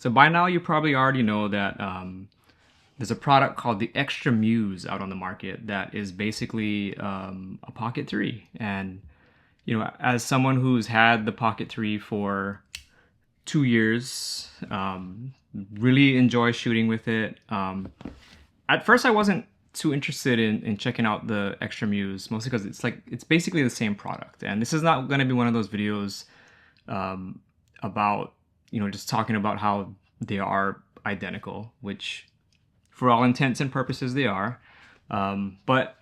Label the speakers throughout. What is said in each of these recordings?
Speaker 1: So by now you probably already know that there's a product called the Extra Muse out on the market that is basically a Pocket 3. And you know, as someone who's had the Pocket 3 for 2 years, really enjoy shooting with it. At first I wasn't too interested in checking out the Extra Muse, mostly because it's basically the same product. And this is not going to be one of those videos about, you know, just talking about how they are identical, which for all intents and purposes they are. But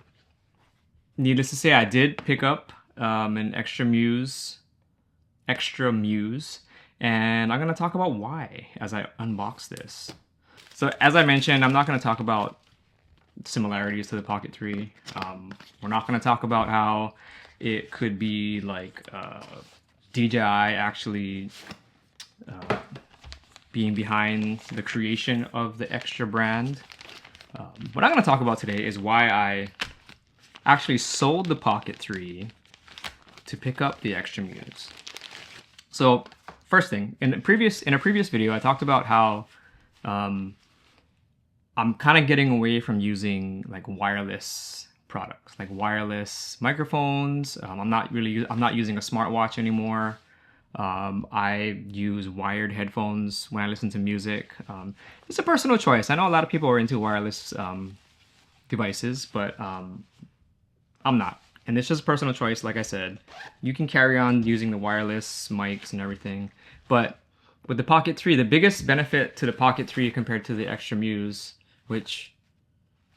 Speaker 1: needless to say, I did pick up an Extra Muse, and I'm going to talk about why as I unbox this. So as I mentioned, I'm not going to talk about similarities to the Pocket 3. We're not going to talk about how it could be like DJI actually being behind the creation of the Extra brand. What I'm going to talk about today is why I actually sold the Pocket 3 to pick up the Extra Muse. So first thing, in a previous video, I talked about how I'm kind of getting away from using like wireless products, like wireless microphones. I'm not using a smartwatch anymore. I use wired headphones when I listen to music. It's a personal choice. I know a lot of people are into wireless devices, but I'm not. And it's just a personal choice. Like I said, you can carry on using the wireless mics and everything. But with the Pocket 3, the biggest benefit to the Pocket 3 compared to the Extra Muse, which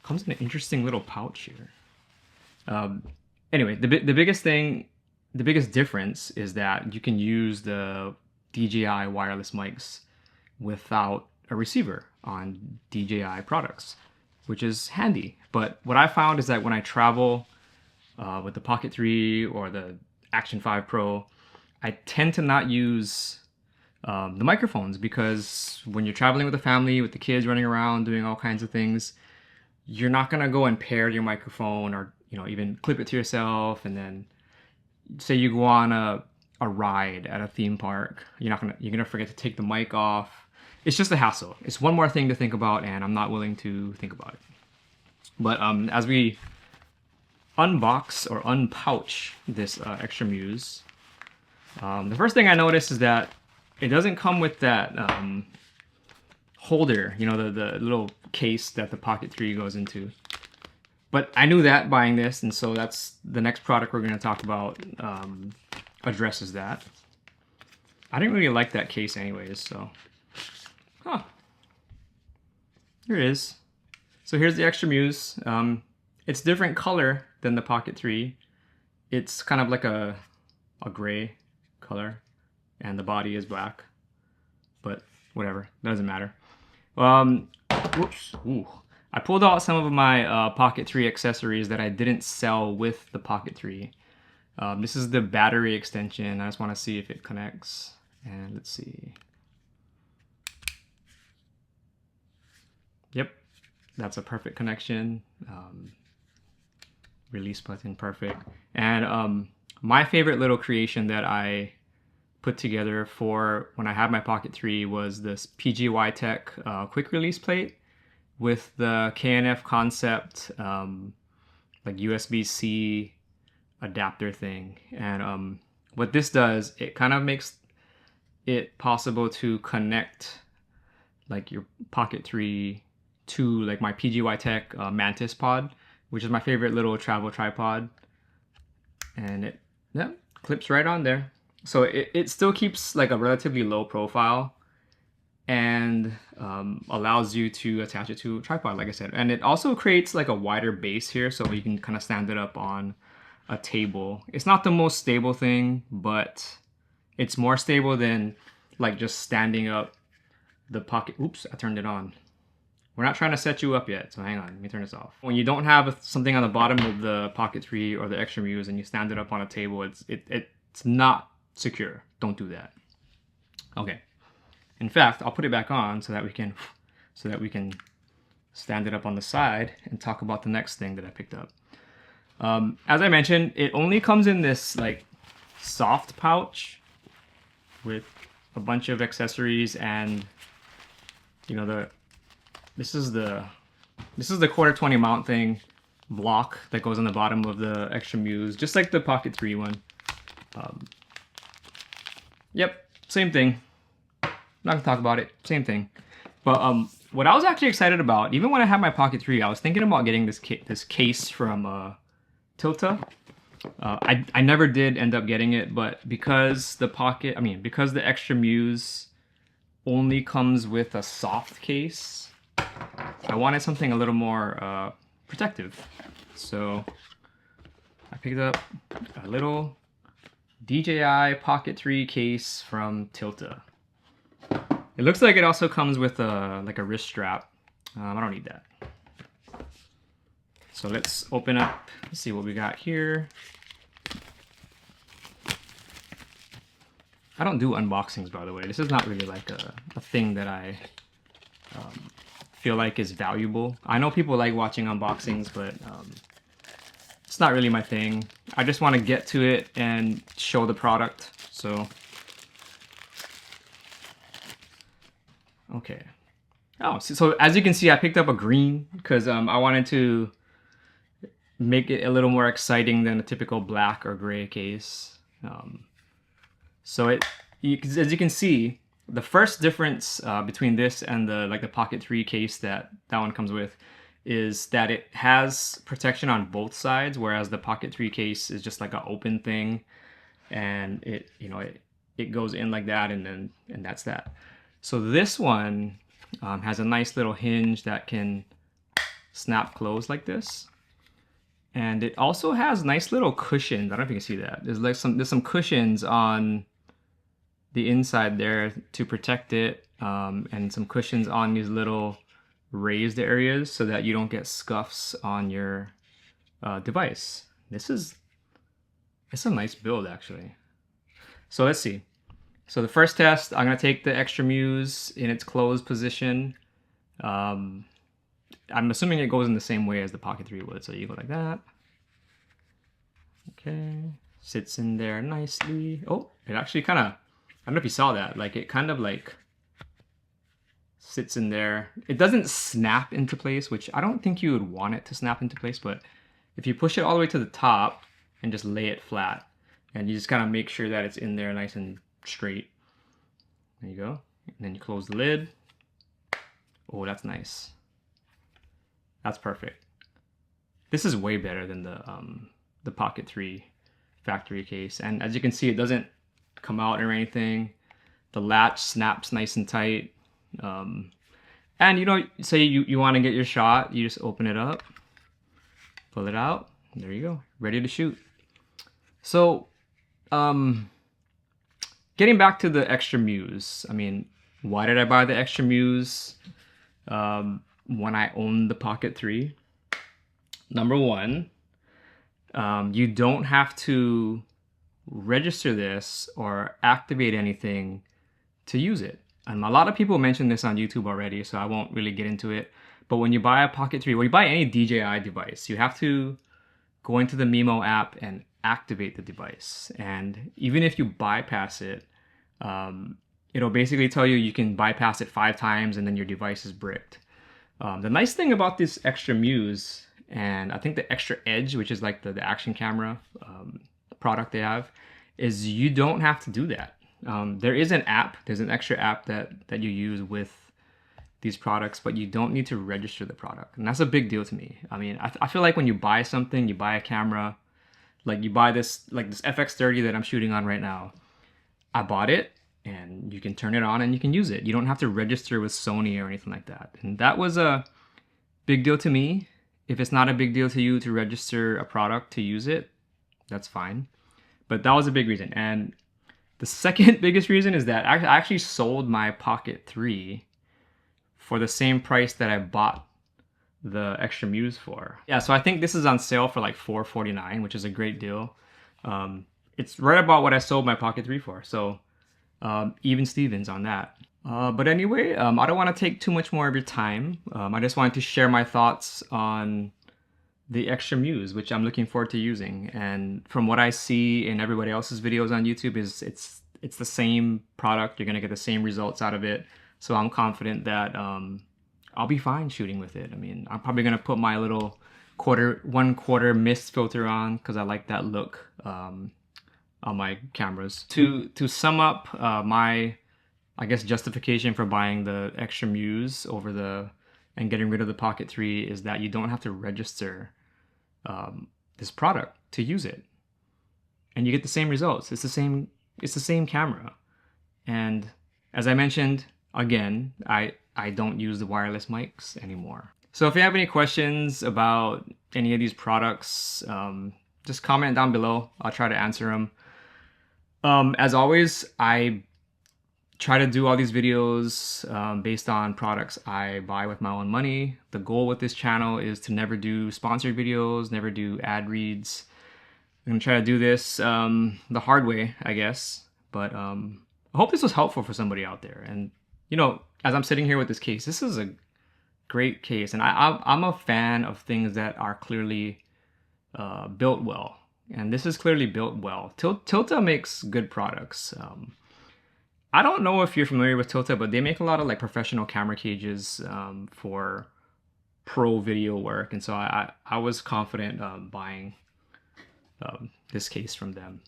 Speaker 1: comes in an interesting little pouch here. Anyway, the biggest difference is that you can use the DJI wireless mics without a receiver on DJI products, which is handy. But what I found is that when I travel with the Pocket 3 or the Action 5 Pro, I tend to not use the microphones, because when you're traveling with a family, with the kids running around doing all kinds of things, you're not gonna go and pair your microphone, or you know, even clip it to yourself, and then say you go on a ride at a theme park, you're gonna forget to take the mic off. It's just a hassle. It's one more thing to think about, and I'm not willing to think about it. But as we unbox or unpouch this Extra Muse, the first thing I noticed is that it doesn't come with that holder, you know, the little case that the Pocket 3 goes into. But I knew that buying this, and so that's the next product we're going to talk about addresses that. I didn't really like that case anyways, so. Huh. Here it is. So here's the Extra Muse. It's different color than the Pocket 3. It's kind of like a gray color, and the body is black, but whatever, doesn't matter. Whoops. Ooh. I pulled out some of my Pocket 3 accessories that I didn't sell with the Pocket 3. This is the battery extension. I just want to see if it connects, and let's see. Yep, that's a perfect connection. Release button, perfect. And my favorite little creation that I put together for when I had my Pocket 3 was this PGYTech quick release plate with the KNF concept like USB-C adapter thing. And what this does, it kind of makes it possible to connect like your Pocket 3 to like my PGYTech Mantispod, which is my favorite little travel tripod. And it clips right on there. So it still keeps like a relatively low profile, and allows you to attach it to a tripod, like I said. And it also creates like a wider base here, so you can kind of stand it up on a table. It's not the most stable thing, but it's more stable than like just standing up the Pocket. Oops, I turned it on. We're not trying to set you up yet, so hang on, let me turn this off. When you don't have something on the bottom of the Pocket 3 or the Extra Muse and you stand it up on a table, it's not secure. Don't do that. Okay. In fact, I'll put it back on so that we can stand it up on the side and talk about the next thing that I picked up. As I mentioned, it only comes in this like soft pouch with a bunch of accessories and you know, this is the 1/4 20 mount thing block that goes on the bottom of the Extra Muse, just like the Pocket 3 one. Yep, same thing. Not gonna talk about it, same thing. But what I was actually excited about, even when I had my Pocket 3, I was thinking about getting this case from Tilta. I never did end up getting it, but because because the Extra Muse only comes with a soft case, I wanted something a little more protective. So I picked up a little DJI Pocket 3 case from Tilta. It looks like it also comes with like a wrist strap. I don't need that. So let's open up, let's see what we got here. I don't do unboxings, by the way. This is not really like a thing that I feel like is valuable. I know people like watching unboxings, but it's not really my thing. I just want to get to it and show the product. So, okay. Oh, so as you can see, I picked up a green because I wanted to make it a little more exciting than a typical black or gray case. So as you can see, the first difference between this and the Pocket 3 case that one comes with is that it has protection on both sides, whereas the Pocket 3 case is just like an open thing, and it goes in like that, and that's that. So this one has a nice little hinge that can snap closed like this. And it also has nice little cushions. I don't know if you can see that. There's some cushions on the inside there to protect it, and some cushions on these little raised areas so that you don't get scuffs on your device. It's a nice build actually. So let's see. So the first test, I'm gonna take the Extra Muse in its closed position. I'm assuming it goes in the same way as the Pocket 3 would. So you go like that. Okay, sits in there nicely. Oh, it actually kind of, I don't know if you saw that, like it kind of like sits in there. It doesn't snap into place, which I don't think you would want it to snap into place, but if you push it all the way to the top and just lay it flat, and you just kind of make sure that it's in there nice and straight. There you go. And then you close the lid. Oh, that's nice. That's perfect. This is way better than the Pocket 3 factory case. And as you can see, it doesn't come out or anything. The latch snaps nice and tight. And say you want to get your shot, you just open it up, pull it out, and there you go, ready to shoot. So, getting back to the Extra Muse, I mean, why did I buy the Extra Muse when I owned the Pocket 3? Number one, you don't have to register this or activate anything to use it. And a lot of people mentioned this on YouTube already, so I won't really get into it. But when you buy a Pocket 3, or you buy any DJI device, you have to go into the Mimo app and activate the device. And even if you bypass it, it'll basically tell you can bypass it 5 times and then your device is bricked. The nice thing about this Extra Muse, and I think the Extra Edge, which is like the action camera product they have, is you don't have to do that. There is an app, there's an extra app that you use with these products, but you don't need to register the product. And that's a big deal to me. I mean, I feel like when you buy something, you buy a camera, like you buy this FX30 that I'm shooting on right now. I bought it, and you can turn it on and you can use it. You don't have to register with Sony or anything like that. And that was a big deal to me. If it's not a big deal to you to register a product to use it, that's fine. But that was a big reason. And the second biggest reason is that I actually sold my Pocket 3 for the same price that I bought the Extra Muse for. Yeah, so I think this is on sale for like $449, which is a great deal. It's right about what I sold my Pocket 3 for. So even Stevens on that. But anyway, I don't want to take too much more of your time. I just wanted to share my thoughts on the Extra Muse, which I'm looking forward to using. And from what I see in everybody else's videos on YouTube, it's the same product. You're gonna get the same results out of it. So I'm confident that I'll be fine shooting with it. I mean, I'm probably gonna put my little 1/4 mist filter on because I like that look on my cameras. To sum up my, I guess, justification for buying the extra Muse and getting rid of the Pocket 3 is that you don't have to register this product to use it, and you get the same results. It's the same camera, and as I mentioned again, I don't use the wireless mics anymore. So if you have any questions about any of these products, just comment down below. I'll try to answer them. As always, I try to do all these videos based on products I buy with my own money. The goal with this channel is to never do sponsored videos, never do ad reads. I'm gonna try to do this the hard way, I guess. But I hope this was helpful for somebody out there. And you know, as I'm sitting here with this case, this is a great case, and I'm a fan of things that are clearly built well, and this is clearly built well. Tilta makes good products. I don't know if you're familiar with Tilta, but they make a lot of like professional camera cages for pro video work, and so I was confident buying this case from them.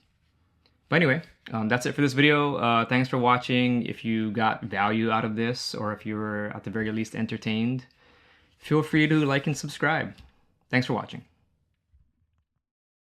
Speaker 1: But anyway, that's it for this video. Thanks for watching. If you got value out of this, or if you were at the very least entertained, feel free to like and subscribe. Thanks for watching.